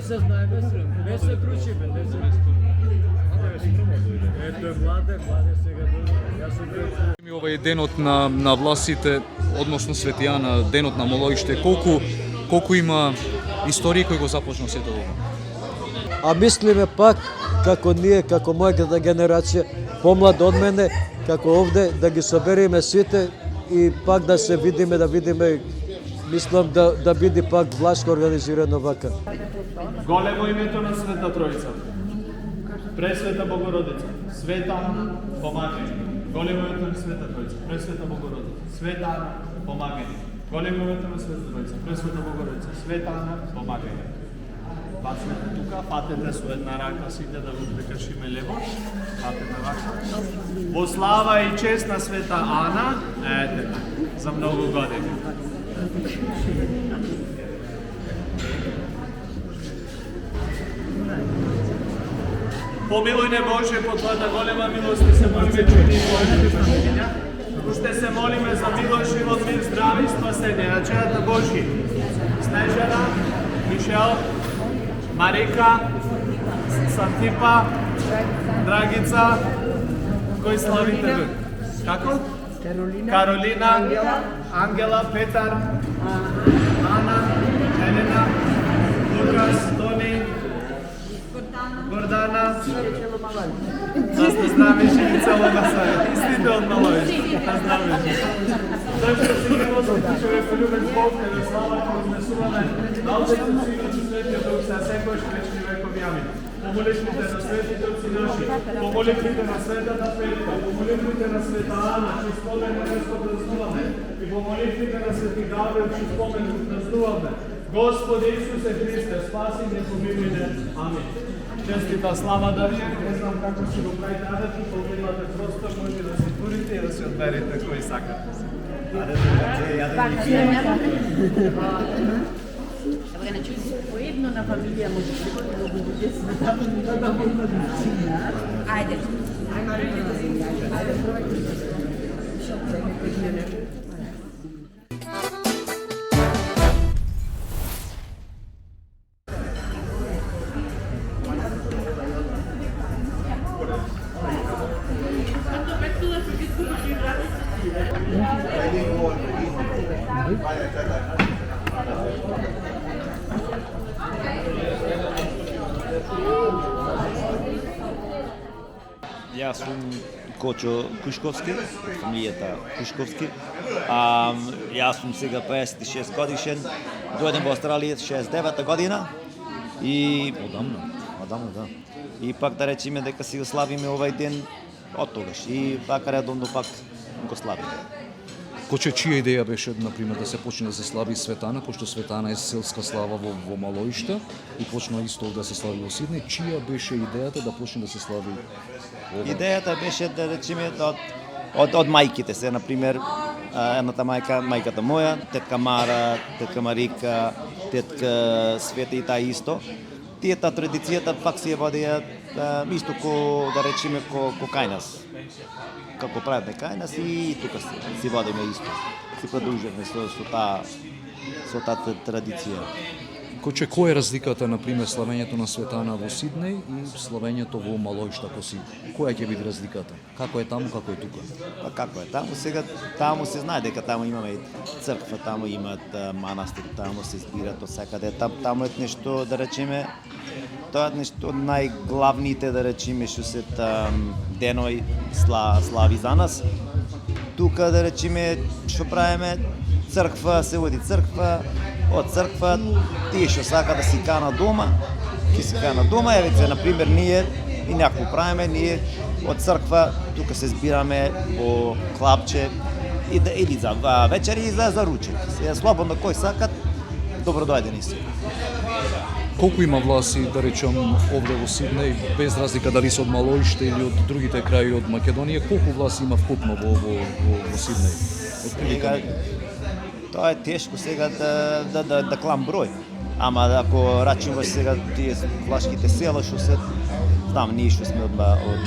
не се знае, не се кручиме, не се. Ето е младе сега дойде. Јас сум бил Овај денот на власите, односно Светијана, денот на молоиште, колку има истории кои го започна сето ова? А мислиме пак, како ние, како мојата генерација, помлад од мене, како овде, да ги собериме сите и пак да се видиме, мислам да биде пак влашко организирано вака. Големо името на Света Троица. Пресвета Богородица, Света Ана, помагай. Големо името на Света Троица, Пресвета Богородица, Света Ана, помагай. Големо името на Света Троица, Пресвета Богородица, Света Ана, помагай. Бацнете тука, патете со една рака сите да го прекршиме лево. Патете вака. Во слава и чест на Света Ана, ете, за многу години. Помилуј не Боже, по Твојата голема милост се молиме чуди и Твојата прашања. Уште се молиме за милост, живот, мир, здраве и спасение на челата Божји. Снежана, Мишел, Марика, Сантипа, Драгица, кој славите ви? Како? Каролина, Ангела, Петар, Ана, Елена, Лукас, Тони, Гордана, нас не знамеше и цело на себе. Истите од Маловиш, не знамеше. Зашто си не возите човек полюбен Бог, не слава ке вознесуваме, на Отецот, Синот и Светиот Дух, са секојаш вечни векови. Амин. По молитвите на светите отци наши, по молитвите на Светата Петка, по молитвите на Света Ана, че спомен на неско празнуваме, и по молитвите на Свети Гаврил, че спомен празнуваме. Господи Исусе Христе, спаси не помилуј не. Амин. Честита слава да ви, не знам како ќе го правите, адете, помилате простор, може да се турите и да се одберете кој сакате. Значи, поедно на фамилија може да бъде много чудесно да бъде Ајде. Јас сум Кочо Кушковски, фамилијата Кушковски. Јас сум сега 56 годишен, дојдем во Австралија 69 година и одамна, да. И пак да речеме дека си го славиме овај ден од тогаш и пак редовно пак го славиме. Коче, чија идеја беше, например, да се почне да се слави Светана, пошто Светана е селска слава во Малоиште и почна исто да се слави во Сиднеј, чија беше идејата да почне да се слави ова? Идејата беше да речеме од мајките се, например, едната мајката моја, тетка Мара, тетка Марика, тетка Света и таа исто. Тијата традицијата пак се водеја исто ко, да речеме, ко кај нас. Како правиме кај нас и тука си водиме исто. Си продолжуваме со таа традиција. Коче, која е разликата, например, славењето на Светана во Сиднеј и славењето во Малоиште ако си? Која ќе биде разликата? Како е таму, како е тука? Па како е таму? Сега таму се знае дека таму имаме црква, таму имат манастир, таму се збират од секаде. Таму е нешто, да речеме, тоа е нешто од најглавните, да речеме, што се денови слави за нас. Тука, да речеме, што правиме, црква, се води црква, од црква, тие што сака да си кана дома, ќе си кана дома, еве, например, ние и някакво правиме, ние од црква, тука се збираме во клапче, или за вечер и за ручек. Се слободно кој сакат, добро дојдени си. Колку има власи, да речам, овде во Сиднеј, без разлика дали се од Малоиште или од другите краи од Македонија, колку власи има вкупно во Сиднеј? Тоа е тешко сега да клам број. Ама ако рачуваш сега тие влашките села што се, знам, ние што сме од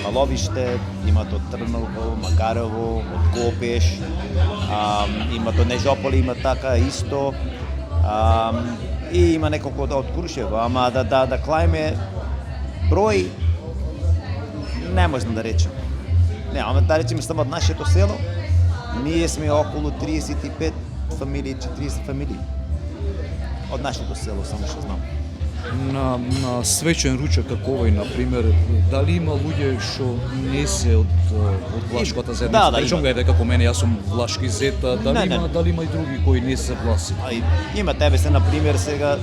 Маловиште, имат од Трново, Макарево, од Копеш, имат од Нежополи, имат така исто. и има неколку од Крушево, ама да клајме број не можам да речем. Не, ама да речеме само од нашето село, ние сме околу 35 фамилии, 40 фамилии. Од нашето село, само што знам. На свечен ручек како овој, например, дали има луѓе што не се од влашката заедница? Да, Речем има. го како мене, јас сум влашки зет, Не. дали има и други кои не се власи? Има тебе се, например, сега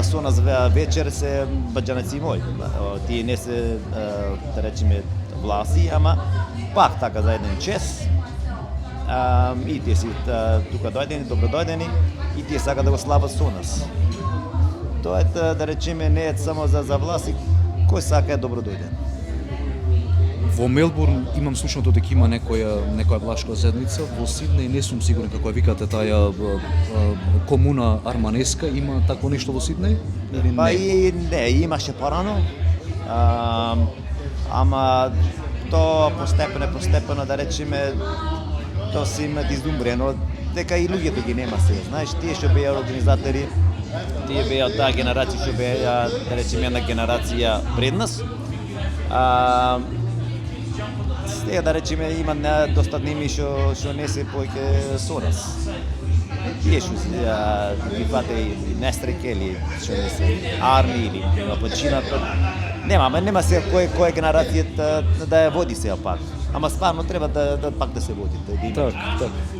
со нас вечер се баџанаци мои. Тие не се, да речеме, власи, ама пак така за еден час. И тие си тука дојдени, добродојдени, и тие сака да го слават со нас. Тоа е, да речеме, не е само за власи, кој сака е добродојден. Во Мелбурн имам слушното дека има некоја влашка заедница, во Сиднеј не сум сигурен како ја викате таа комуна арманеска, има тако нешто во Сиднеј? Или Па не? и не, имаше порано, ама тоа постепено, да речеме, тоа се има изумрено, дека и луѓето ги нема сега. Знаеш, тие што беа организатори, тие беа таа генерација што беа, да речеме, една генерација пред нас. Сега, да речеме, има доста ними што не се повеќе со нас. Тие што ги фате или нестреке, или што не се арми, или починато. Нема сега која генерација да ја води сега пак. Ама стварно треба да пак да се води. Так.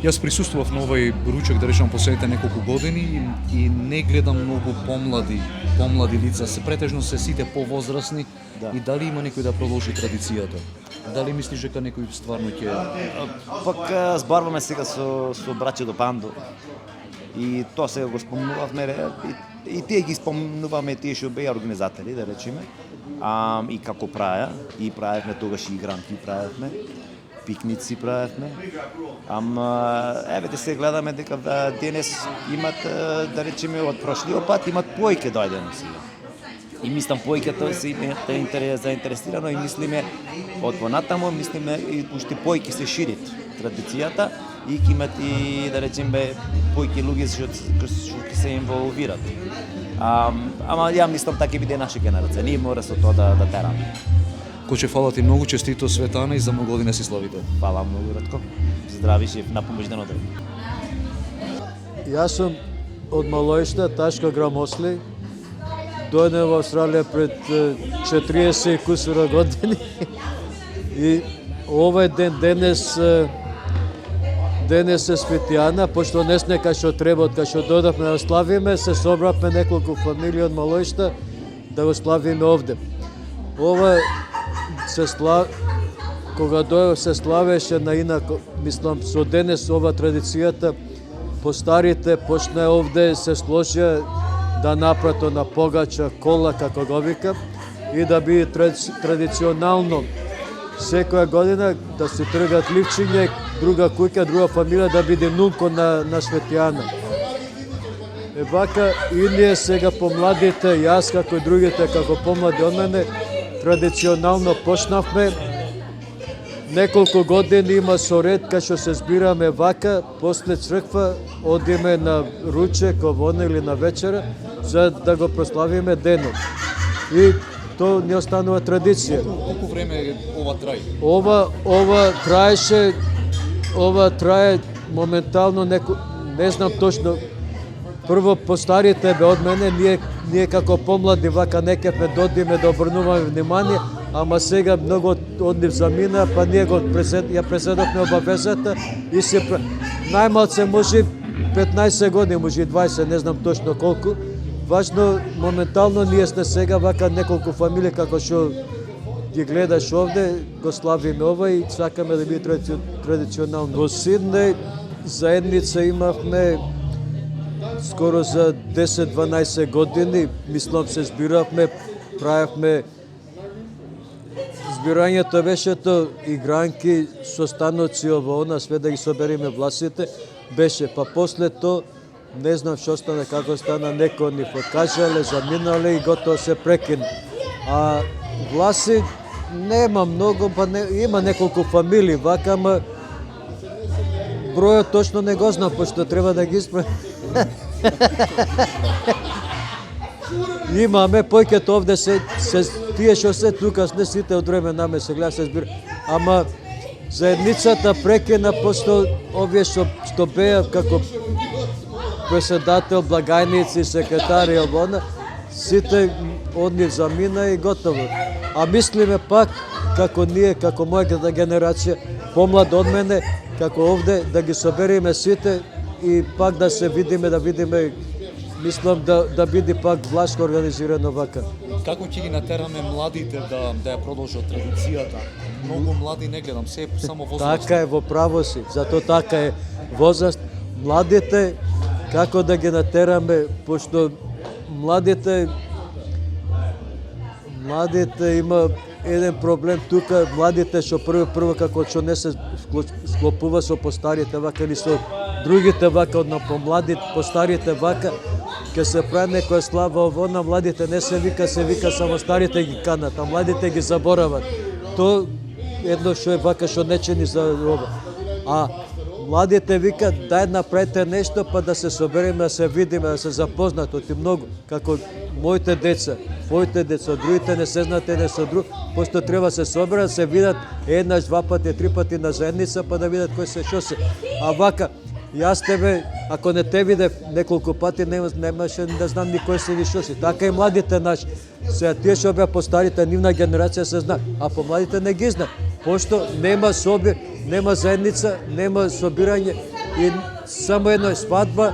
Јас присуствував на овој ручек, да речам, последните неколку години и не гледам многу помлади лица, претежно се сите повозрасни. Да. И дали има некој да продолжи традицијата? Дали мислиш дека некој стварно ќе... Пак зборуваме сега со браќето Пандо. И тоа сега го спомнувавме, и тие ги спомнуваме тие што беа организатори, да речеме. И како правевме тогаш и игранки правевме, пикници правевме. Еве се гледаме дека денес имат, да речеме, од прошлиот пат имат појке дојдено сега. И мислам појкето се заинтересирано и мислиме од понатамо, мислиме и уште појки се ширит традицијата и ќе имат и, да речеме, појки луѓе што ќе се инволвират. Ама ја мислам така ќе биде наша генерација. Ние мора со тоа да тераме. Коче, фала ти многу, честито Светана и за многу години си славите. Фала многу, Ратко. Здрави шеф, на помојдено ден. Јас сум од Малоишта, Ташко Грамосли. Дојдем во Австралија пред 40 и кусура години. И овој ден денес е Светијана, пошто не сме кај што треба, кај што додавме да славиме, се собравме неколку фамилии од Малоишта да го славиме овде. Ова кога дојдов се славеше на инако, мислам, со денес ова традицијата постарите почна овде се сложија да напрато на погача кола, како го вика, и да биде традиционално секоја година да се тргат ливчиња, друга куќа, друга фамилија да биде нунко на Светијана. Вака и ние сега помладите, јас како и другите како помлади од мене, традиционално почнавме. Неколку години има соред кај што се збираме вака, после црква одиме на ручек, овоне или на вечера, за да го прославиме денот. И тоа не останува традиција. Колку време ова трај? Ова трае моментално не знам точно. Прво постарите бе од мене, ние како помлади вака некаде додиме да обрнуваме внимание, ама сега многу од нив замина, па ние ја преседовме обавезата и се најмалце може 15 години, може и 20, не знам точно колку. Важно, моментално ние сме сега вака неколку фамилии како што ги гледаш овде, го славиме ова и сакаме да биде традиционално. Во Сиднеј заедница имавме скоро за 10-12 години, мислам се збиравме, правевме. Збирањето беше игранки со станоци ово она, све да ги собериме власите, беше, па после тоа не знам што стана, како стана, некој ни откажале, заминале и готово се прекина. А власи нема многу, па има неколку фамилии вака, ама бројот точно не го знам, пошто треба да ги исправам. Имаме појкето овде се тие што се тука не сите од време наме се гледа се збира. Ама заедницата прекина посто овие што беа како председател, благајници, секретари, обона, сите од нив замина и готово. А мислиме пак како ние, како мојата генерација, помлад од мене, како овде да ги собериме сите и пак да се видиме, мислам да биде пак влашко организирано вака. Како ќе ги натераме младите да ја продолжат традицијата? Многу млади не гледам, се само возраст. Така е, во право си, зато така е возраст. Младите, како да ги натераме, пошто младите има еден проблем тука, младите што прво како што не се склопува со постарите вака или со другите вака, од помладите, постарите вака, ке се прави некоја слава ово, на младите не се вика само старите ги канат, а младите ги заборават. То едно што е вака што не чини за ова. А младите викат дај направете нешто па да се собереме, да се видиме, да се запознат оти многу, како моите деца, твоите деца, другите не се знаат еден со друг, пошто треба се соберат, се видат еднаш, два пати, три пати на заедница, па да видат кој се што се. А вака, јас тебе, ако не те видев неколку пати, немаше да знам ни кој се ни што си. Така и младите наши. Сега тие што беа постарите, нивна генерација се знае, а помладите не ги знаат, пошто нема соби, нема заедница, нема собирање и само едно е свадба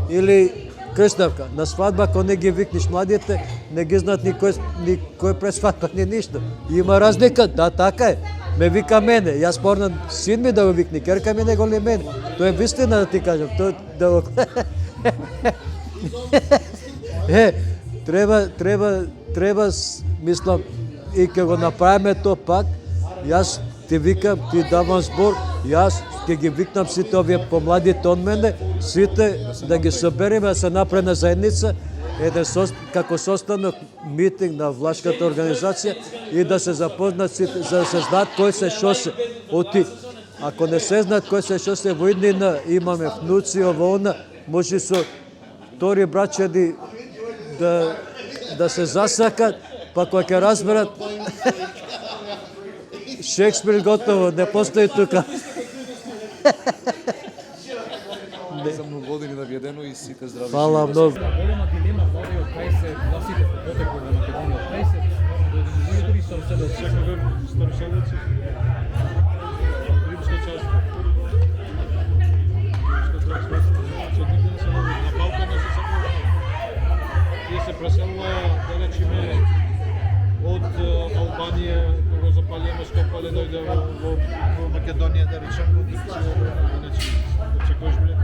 или крставка. На свадба, ако не ги викнеш младите, не ги знаат ни кој пред свадба, ни ништо. Има разлика, да, така е. Ме вика мене, јас порнам син ми да го викни, керка ми него ли мене. Тоа е вистина да ти кажам, тоа да го... Треба, мислам, и ке го направиме то пак, јас ти викам, ти давам збор, јас ќе ги викнам сите овие помладите од мене, сите да ги собериме, да се направи на заедница, еден како состанок митинг на влашката организација и да се запознат сите, за да се знаат кој се што се оти. Ако не се знаат кој се што се во иднина, имаме внуци, ово она, може со втори браќади да се засакат, па кога ќе разберат Шекспир готово, не постои тука. За многу години наведено и сите здрави. Фала многу. Голема дилема во овој кај се властите по потекло на Македонија, кај се организатори староселеци. Староселеци. Римско царство. На Балкана се сакува. Тие се преселува, да речеме, од Албанија, кога запалиме Скопале, дојде во Македонија, да речем, во Грција, да речем, од секојаш биле.